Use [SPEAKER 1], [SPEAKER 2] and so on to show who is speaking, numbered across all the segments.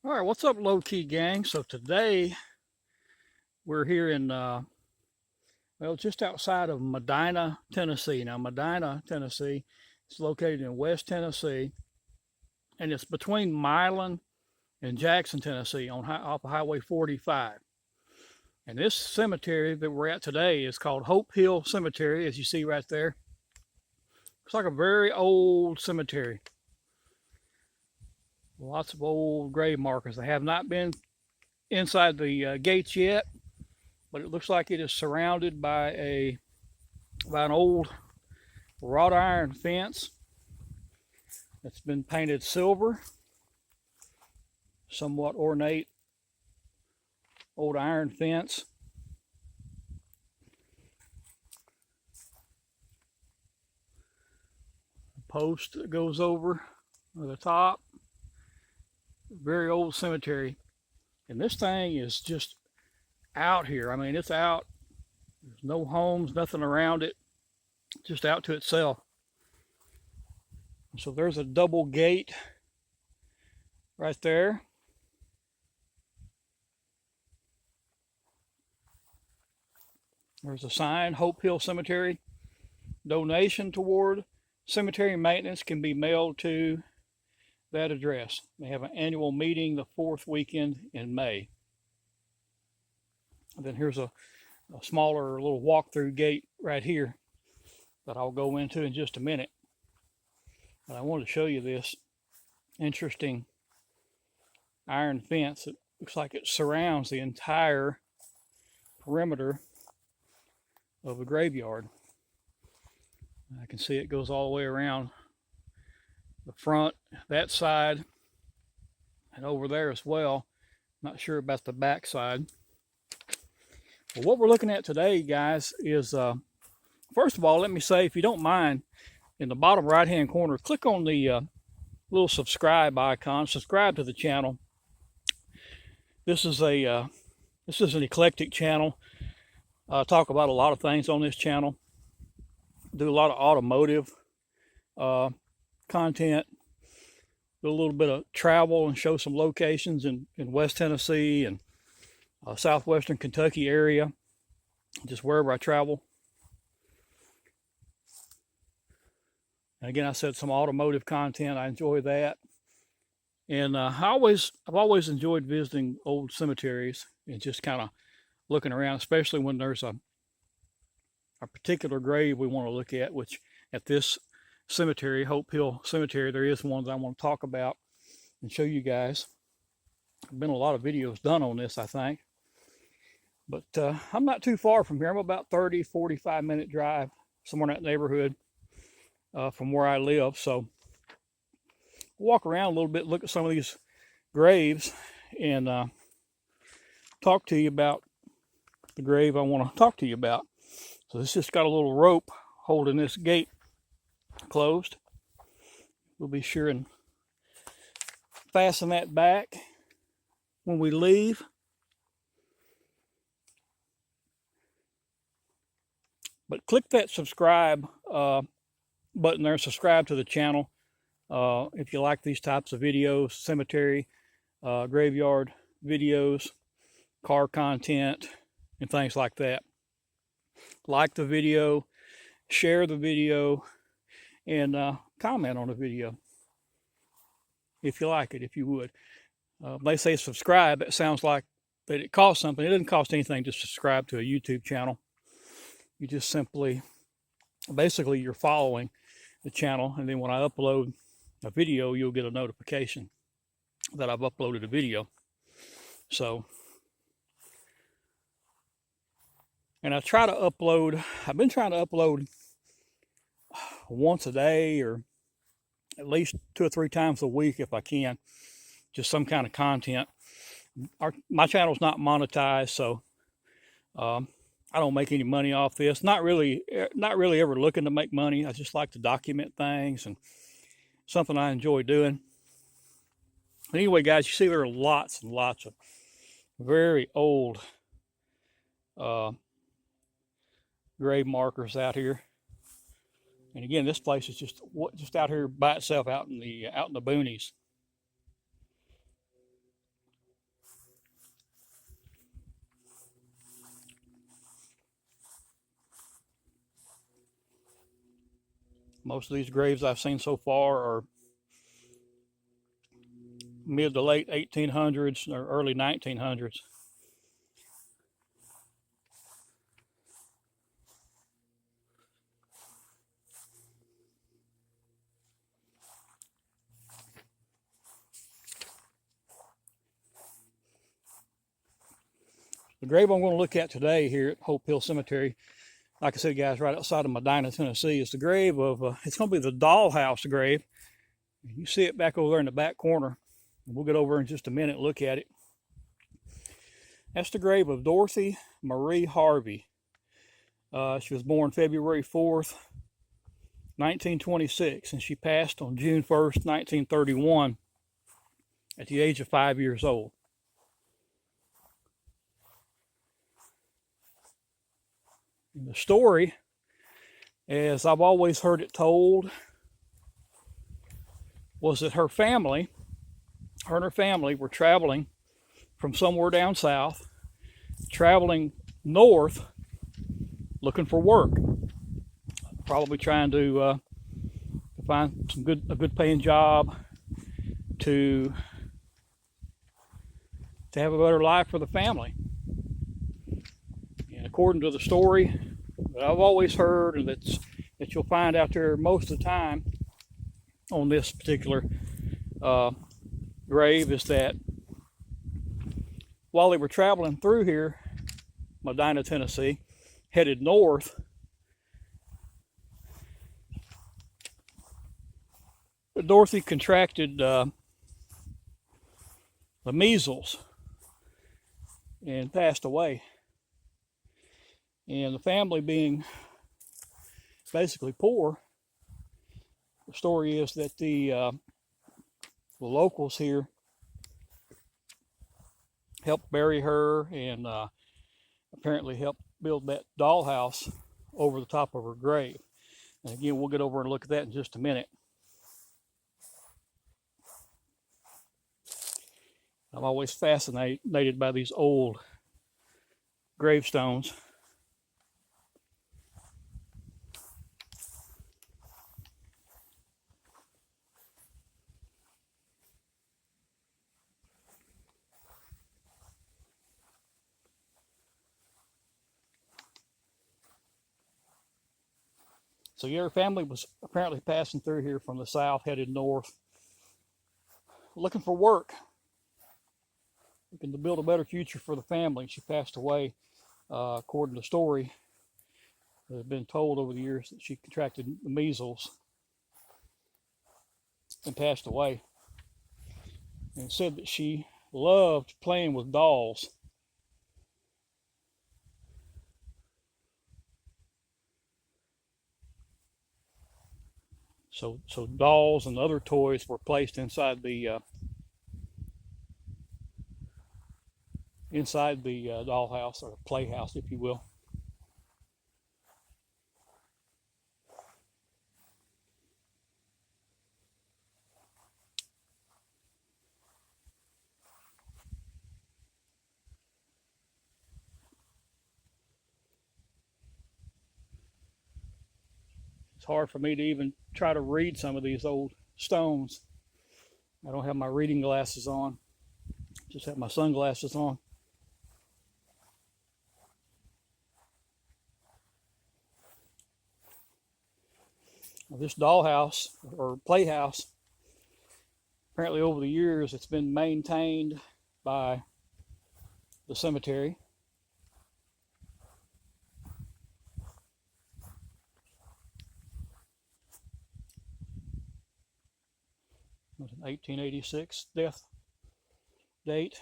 [SPEAKER 1] All right, what's up, low key gang? So today we're here in, just outside of Medina, Tennessee. Now, Medina, Tennessee, is located in West Tennessee, and it's between Milan and Jackson, Tennessee, off of Highway 45. And this cemetery that we're at today is called Hope Hill Cemetery, as you see right there. It's like a very old cemetery. Lots of old grave markers. They have not been inside the gates yet, but it looks like it is surrounded by an old wrought iron fence that's been painted silver. Somewhat ornate old iron fence. A post that goes over the top. Very old cemetery. And this thing is just out here. I mean, it's out. There's no homes, nothing around it, just out to itself. So there's a double gate right there. There's a sign, Hope Hill Cemetery. Donation toward cemetery maintenance can be mailed to that address. They have an annual meeting the fourth weekend in May. And then here's a smaller little walk-through gate right here that I'll go into in just a minute. But I wanted to show you this interesting iron fence. It looks like it surrounds the entire perimeter of the graveyard. I can see it goes all the way around the front, that side, and over there as well. Not sure about the back side. But what we're looking at today, guys, is first of all, let me say, if you don't mind, in the bottom right hand corner, click on the little subscribe icon. Subscribe to the channel. This is an eclectic channel. I talk about a lot of things on this channel. Do a lot of automotive content. Do a little bit of travel and show some locations in West Tennessee and southwestern Kentucky area, just wherever I travel. And again, I said some automotive content. I enjoy that. And I've always enjoyed visiting old cemeteries and just kind of looking around, especially when there's a particular grave we want to look at, which at this cemetery, Hope Hill Cemetery, there is one that I want to talk about and show you guys. There's been a lot of videos done on this, I think. But I'm not too far from here. I'm about 45-minute drive, somewhere in that neighborhood from where I live. So walk around a little bit, look at some of these graves, and talk to you about the grave I want to talk to you about. So this just got a little rope holding this gate closed. We'll be sure and fasten that back when we leave. But click that subscribe button there, subscribe to the channel if you like these types of videos, cemetery, graveyard videos, car content, and things like that. Like the video, share the video, and comment on the video if you like it, if you would. They say subscribe. It sounds like that it costs something. It doesn't cost anything to subscribe to a YouTube channel. You just basically you're following the channel, and then when I upload a video, you'll get a notification that I've uploaded a video. So, and I've been trying to upload once a day or at least 2 or 3 times a week if I can, just some kind of content. My channel's not monetized, so I don't make any money off this. Not really ever looking to make money. I just like to document things, and something I enjoy doing. Anyway, guys, you see there are lots and lots of very old grave markers out here. And again, this place is just out here by itself, out in the boonies. Most of these graves I've seen so far are mid to late 1800s or early 1900s. The grave I'm going to look at today here at Hope Hill Cemetery, like I said, guys, right outside of Medina, Tennessee, is the grave of, it's going to be the dollhouse grave. You see it back over there in the back corner. We'll get over in just a minute and look at it. That's the grave of Dorothy Marie Harvey. She was born February 4th, 1926, and she passed on June 1st, 1931, at the age of 5 years old. And the story, as I've always heard it told, was that her and her family were traveling from somewhere down south, traveling north, looking for work. Probably trying to find a good paying job to have a better life for the family. And according to the story that I've always heard, and that you'll find out there most of the time on this particular grave, is that while they were traveling through here, Medina, Tennessee, headed north, Dorothy contracted the measles and passed away. And the family being basically poor, the story is that the locals here helped bury her and apparently helped build that dollhouse over the top of her grave. And again, we'll get over and look at that in just a minute. I'm always fascinated by these old gravestones. So your family was apparently passing through here from the south, headed north, looking for work, looking to build a better future for the family. She passed away, according to the story that has been told over the years, that she contracted the measles and passed away. And said that she loved playing with dolls. So dolls and other toys were placed inside the dollhouse, or playhouse, if you will. It's hard for me to even try to read some of these old stones. I don't have my reading glasses on, just have my sunglasses on. This dollhouse or playhouse, apparently over the years, it's been maintained by the cemetery. It was an 1886 death date,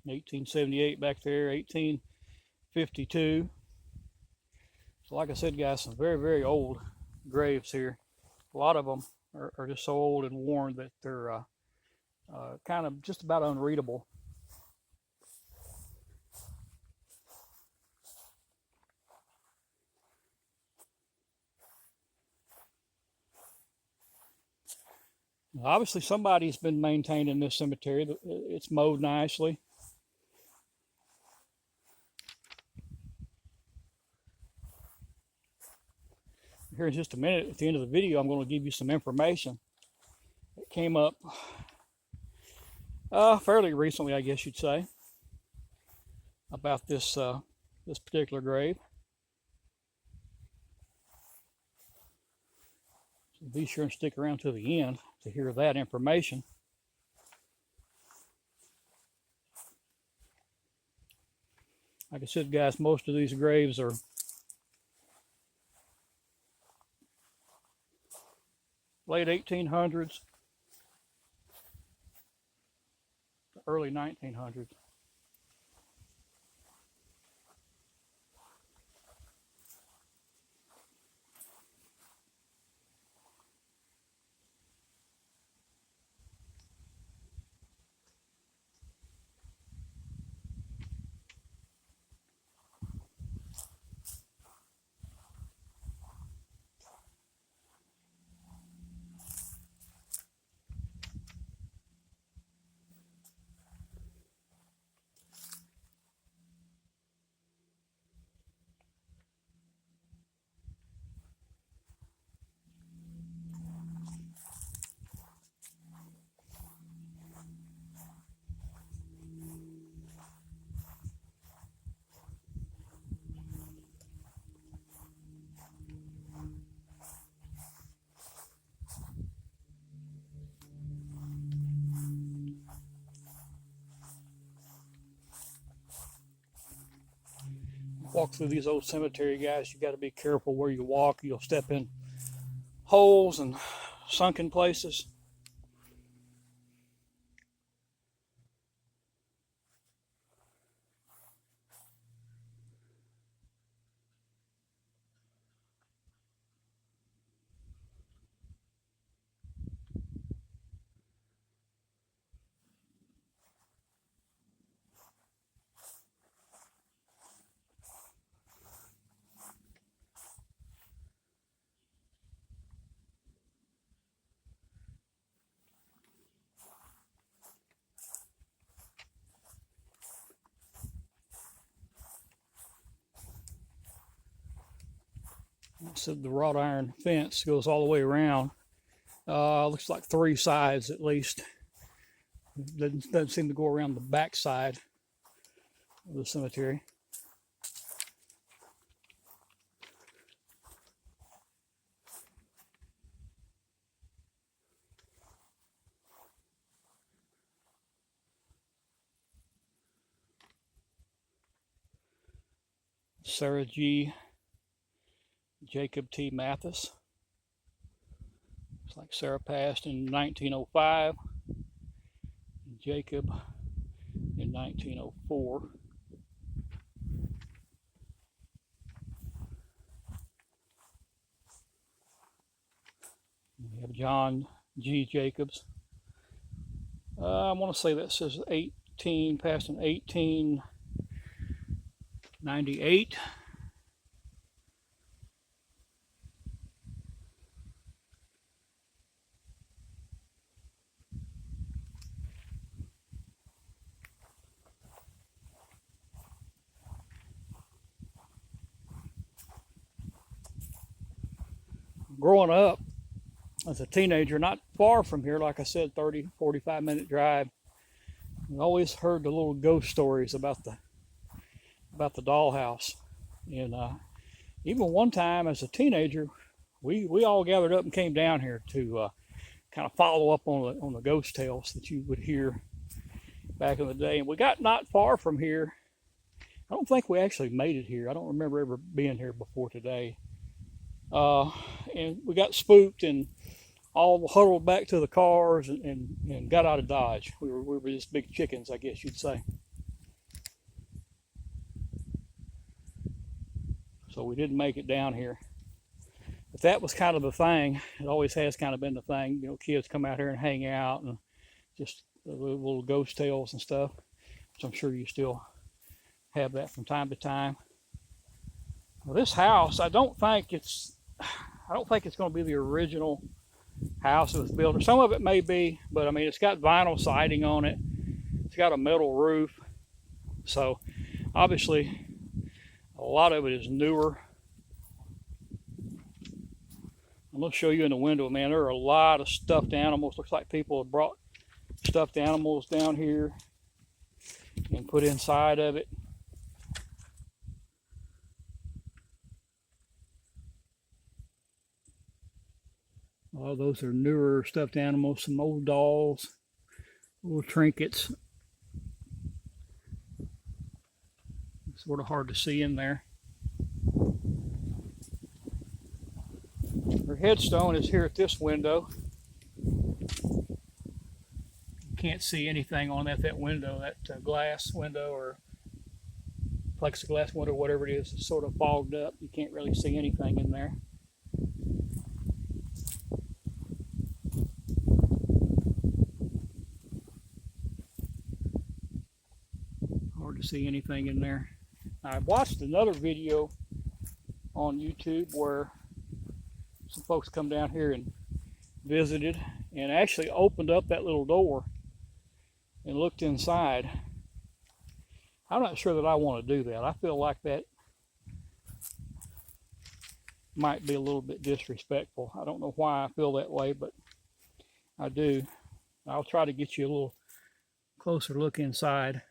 [SPEAKER 1] 1878 back there, 1852. So like I said, guys, some very, very old graves here. A lot of them are just so old and worn that they're kind of just about unreadable. Obviously, somebody's been maintaining this cemetery. It's mowed nicely. here in just a minute, at the end of the video, I'm going to give you some information that came up fairly recently, I guess you'd say, about this this particular grave. So be sure and stick around to the end to hear that information. Like I said, guys, most of these graves are late 1800s, early 1900s. Walk through these old cemetery, guys, you got to be careful where you walk. You'll step in holes and sunken places. So the wrought iron fence goes all the way around. Looks like 3 sides at least. Doesn't seem to go around the back side of the cemetery. Sarah G. Jacob T. Mathis. Looks like Sarah passed in 1905. And Jacob in 1904. We have John G. Jacobs. I want to say that says 18, passed in 1898. Growing up as a teenager, not far from here, like I said, 30, 45-minute drive, I always heard the little ghost stories about the dollhouse. And even one time as a teenager, we all gathered up and came down here to kind of follow up on the ghost tales that you would hear back in the day. And we got not far from here. I don't think we actually made it here. I don't remember ever being here before today. And we got spooked and all huddled back to the cars and got out of Dodge. We were just big chickens, I guess you'd say. So we didn't make it down here. But that was kind of the thing. It always has kind of been the thing. You know, kids come out here and hang out and just little ghost tales and stuff. So I'm sure you still have that from time to time. Well, this house, I don't think it's going to be the original house that was built. Some of it may be, but I mean, it's got vinyl siding on it. It's got a metal roof. So obviously a lot of it is newer. I'm going to show you in the window, man. There are a lot of stuffed animals. Looks like people have brought stuffed animals down here and put inside of it. Oh, those are newer stuffed animals, some old dolls, little trinkets. Sort of hard to see in there. Her headstone is here at this window. You can't see anything on that window, that glass window or plexiglass window, whatever it is. It's sort of fogged up. You can't really see anything in there. Hard to see anything in there. I watched another video on YouTube where some folks come down here and visited and actually opened up that little door and looked inside. I'm not sure that I want to do that. I feel like that might be a little bit disrespectful. I don't know why I feel that way, but I do. I'll try to get you a little closer look inside.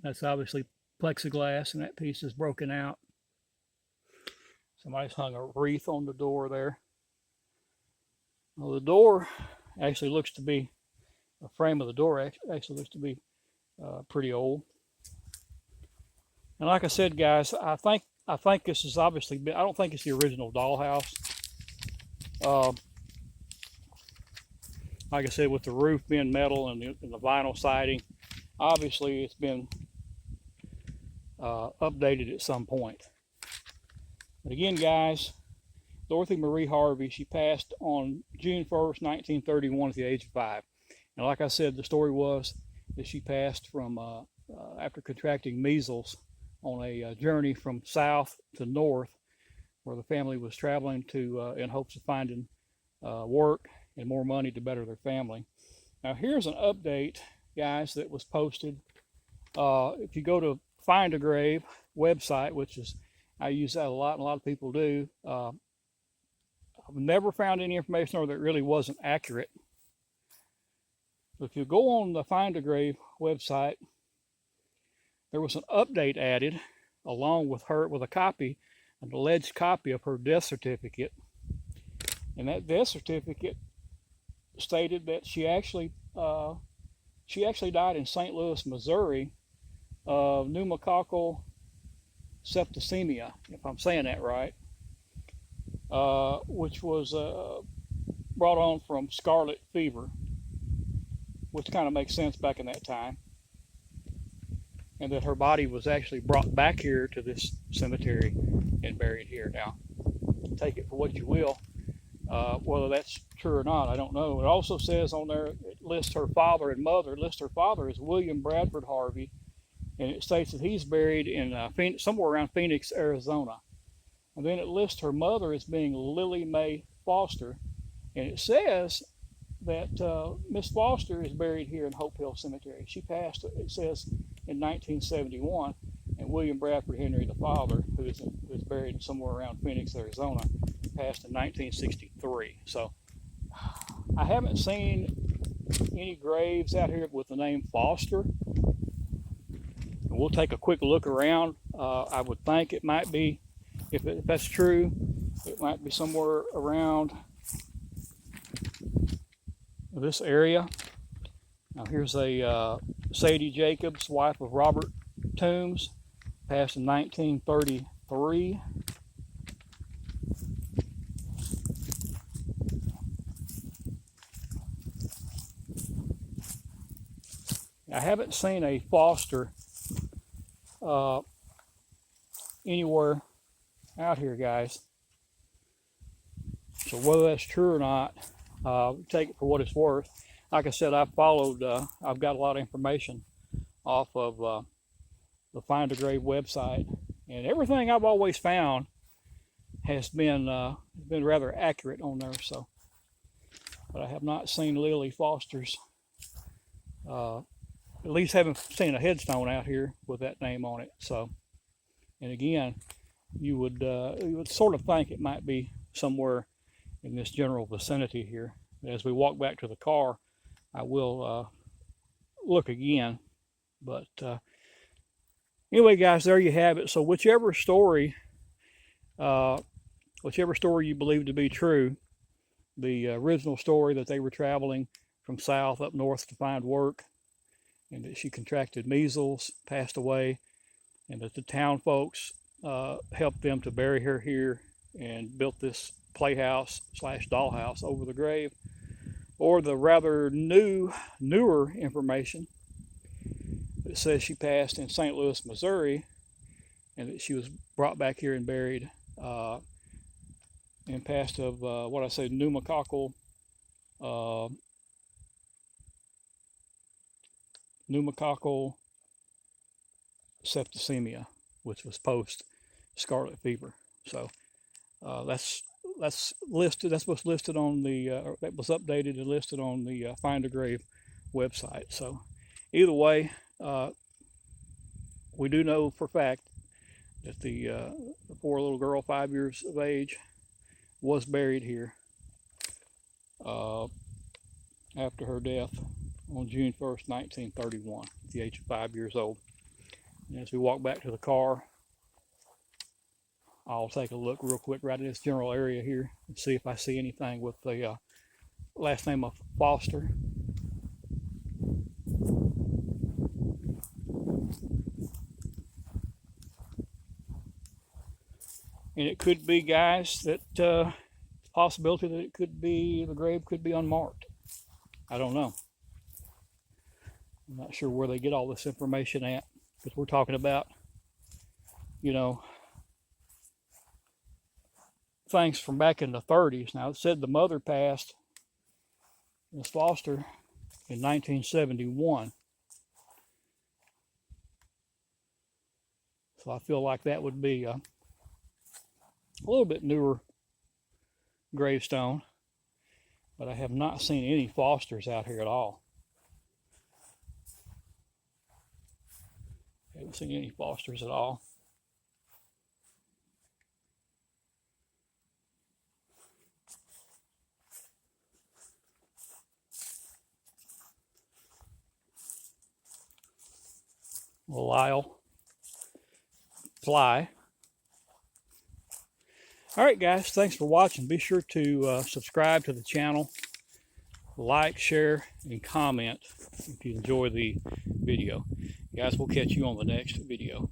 [SPEAKER 1] That's obviously plexiglass, and that piece is broken out. Somebody's hung a wreath on the door there. Well, the door actually looks to be, the frame of the door actually looks to be pretty old. And like I said, guys, I think this is obviously, I don't think it's the original dollhouse. Like I said, with the roof being metal and the vinyl siding, obviously it's been updated at some point. But again, guys, Dorothy Marie Harvey, she passed on June 1st, 1931 at the age of 5. And like I said, the story was that she passed from, after contracting measles on a journey from south to north, where the family was traveling to in hopes of finding work and more money to better their family. Now here's an update, guys, that was posted. If you go to Find a Grave website, which is, I use that a lot, and a lot of people do. I've never found any information that really wasn't accurate. If you go on the Find a Grave website, there was an update added along with a copy, an alleged copy of her death certificate. And that death certificate stated that she actually died in St. Louis, Missouri, of pneumococcal septicemia, if I'm saying that right, which was brought on from scarlet fever, which kind of makes sense back in that time, and that her body was actually brought back here to this cemetery and buried here. Now, take it for what you will. Whether that's true or not, I don't know. It also says on there, it lists her father and mother. It lists her father as William Bradford Harvey, and it states that he's buried in somewhere around Phoenix, Arizona. And then it lists her mother as being Lily Mae Foster, and it says that Miss Foster is buried here in Hope Hill Cemetery. She passed, it says, in 1971, and William Bradford Henry, the father, who is buried somewhere around Phoenix, Arizona, passed in 1963. So I haven't seen any graves out here with the name Foster. We'll take a quick look around. I would think it might be, if that's true, it might be somewhere around this area. Now here's a Sadie Jacobs, wife of Robert Toombs, passed in 1933. I haven't seen a Foster anywhere out here, guys. So whether that's true or not, take it for what it's worth. Like I said, I've got a lot of information off of the Find a Grave website, and everything I've always found has been rather accurate on there. So, but I have not seen Lily Foster's. At least haven't seen a headstone out here with that name on it. So, and again, you would sort of think it might be somewhere in this general vicinity here. As we walk back to the car, I will look again. But anyway, guys, there you have it. So whichever story you believe to be true, the original story that they were traveling from south up north to find work, and that she contracted measles, passed away, and that the town folks helped them to bury her here and built this playhouse / dollhouse over the grave, or the rather newer information that says she passed in St. Louis, Missouri, and that she was brought back here and buried and passed of what I say, pneumococcal septicemia, which was post scarlet fever. So that's listed. That's what's listed on the that was updated and listed on the Find a Grave website. So either way, we do know for a fact that the poor little girl, 5 years of age, was buried here after her death on June 1st, 1931, at the age of 5 years old. And as we walk back to the car, I'll take a look real quick right in this general area here and see if I see anything with the last name of Foster. And it could be, guys, that possibility that it could be, the grave could be unmarked. I don't know. I'm not sure where they get all this information at, because we're talking about, you know, things from back in the 30s. Now, it said the mother passed, Miss Foster, in 1971. So I feel like that would be a little bit newer gravestone, but I have not seen any Fosters out here at all. I haven't seen any Fosters at all. Lyle Fly. All right, guys, thanks for watching. Be sure to subscribe to the channel, like, share, and comment if you enjoy the video. Guys, we'll catch you on the next video.